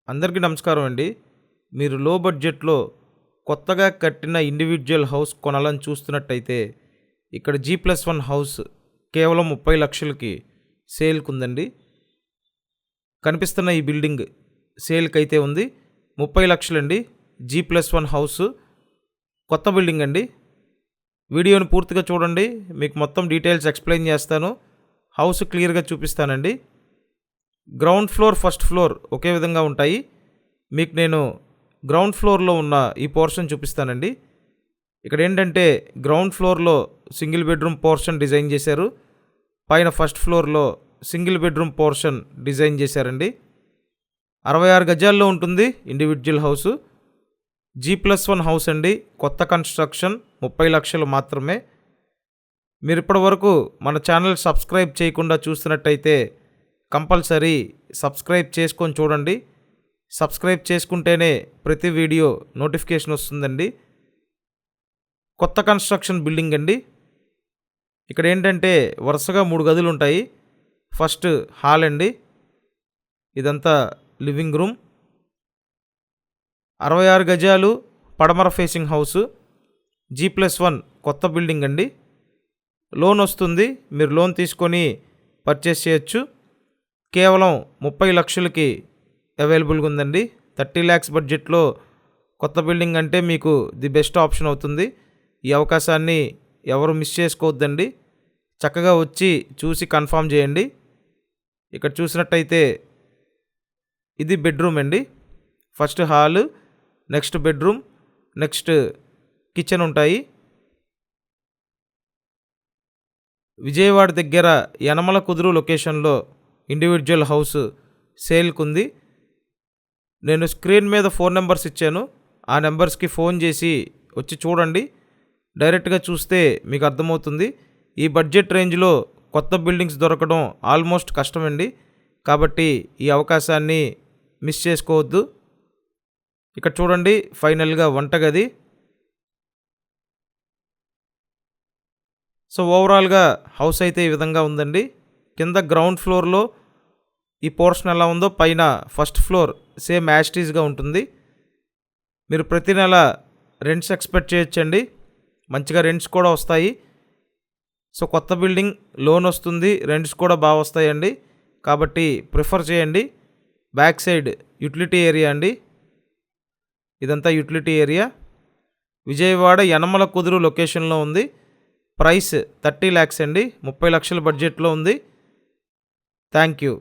అందరికీ నమస్కారం అండి. మీరు లో బడ్జెట్‌లో కొత్తగా కట్టిన ఇండివిడ్యువల్ హౌస్ కొనాలని చూస్తున్నట్టయితే ఇక్కడ G+1 హౌస్ కేవలం 30,00,000కి సేల్‌కుందండి. కనిపిస్తున్న ఈ బిల్డింగ్ సేల్‌కైతే ఉంది. 30,00,000 అండి. G+1 హౌస్ కొత్త బిల్డింగ్ అండి. వీడియోని పూర్తిగా చూడండి. మీకు మొత్తం డీటెయిల్స్ ఎక్స్‌ప్లెయిన్ చేస్తాను. హౌస్ క్లియర్‌గా చూపిస్తానండి. గ్రౌండ్ ఫ్లోర్, ఫస్ట్ ఫ్లోర్ ఒకే విధంగా ఉంటాయి. మీకు నేను గ్రౌండ్ ఫ్లోర్లో ఉన్న ఈ పోర్షన్ చూపిస్తానండి. ఇక్కడ ఏంటంటే గ్రౌండ్ ఫ్లోర్లో సింగిల్ బెడ్రూమ్ పోర్షన్ డిజైన్ చేశారు. పైన ఫస్ట్ ఫ్లోర్లో సింగిల్ బెడ్రూమ్ పోర్షన్ డిజైన్ చేశారండి. 66 గజాల్లో ఉంటుంది ఇండివిడ్యువల్ హౌసు. G+1 హౌస్ అండి. కొత్త కన్స్ట్రక్షన్, 30,00,000 మాత్రమే. మీరు ఇప్పటి వరకు మన ఛానల్ సబ్స్క్రైబ్ చేయకుండా చూస్తున్నట్టయితే కంపల్సరీ సబ్స్క్రైబ్ చేసుకొని చూడండి. సబ్స్క్రైబ్ చేసుకుంటేనే ప్రతి వీడియో నోటిఫికేషన్ వస్తుందండి. కొత్త కన్స్ట్రక్షన్ బిల్డింగ్ అండి. ఇక్కడ ఏంటంటే వరుసగా 3 గదులు ఉంటాయి. ఫస్ట్ హాల్ అండి. ఇదంతా లివింగ్ రూమ్. 66 గజాలు, పడమర ఫేసింగ్ హౌసు. G+1 కొత్త బిల్డింగ్ అండి. లోన్ వస్తుంది. మీరు లోన్ తీసుకొని పర్చేస్ చేయొచ్చు. కేవలం 30,00,000కి అవైలబుల్గా ఉందండి. 30 lakhs బడ్జెట్లో కొత్త బిల్డింగ్ అంటే మీకు ది బెస్ట్ ఆప్షన్ అవుతుంది. ఈ అవకాశాన్ని ఎవరు మిస్ చేసుకోవద్దండి. చక్కగా వచ్చి చూసి కన్ఫర్మ్ చేయండి. ఇక్కడ చూసినట్టయితే ఇది బెడ్రూమ్ అండి. First hall, next bedroom, next kitchen ఉంటాయి. విజయవాడ దగ్గర యనమల కుదురు లొకేషన్లో ఇండివిడ్యువల్ హౌస్ సేల్కుంది. నేను స్క్రీన్ మీద 4 నెంబర్స్ ఇచ్చాను. ఆ నెంబర్స్కి ఫోన్ చేసి వచ్చి చూడండి. డైరెక్ట్గా చూస్తే మీకు అర్థమవుతుంది. ఈ బడ్జెట్ రేంజ్లో కొత్త బిల్డింగ్స్ దొరకడం ఆల్మోస్ట్ కష్టమండి. కాబట్టి ఈ అవకాశాన్ని మిస్ చేసుకోవద్దు. ఇక్కడ చూడండి, ఫైనల్గా వంటగది. సో ఓవరాల్గా హౌస్ అయితే ఈ విధంగా ఉందండి. కింద గ్రౌండ్ ఫ్లోర్లో ఈ పోర్షన్ ఎలా ఉందో పైన ఫస్ట్ ఫ్లోర్ సేమ్ యాస్టీస్గా ఉంటుంది. మీరు ప్రతి నెల రెంట్స్ ఎక్స్పెక్ట్ చేయొచ్చండి. మంచిగా రెంట్స్ కూడా వస్తాయి. సో కొత్త బిల్డింగ్, లోన్ వస్తుంది, రెంట్స్ కూడా బాగా వస్తాయండి. కాబట్టి ప్రిఫర్ చేయండి. బ్యాక్ సైడ్ యూటిలిటీ ఏరియా అండి. ఇదంతా యూటిలిటీ ఏరియా. విజయవాడ యనమల కుదురు లొకేషన్లో ఉంది. ప్రైస్ 30 lakhs అండి. 30,00,000 బడ్జెట్లో ఉంది. Thank you.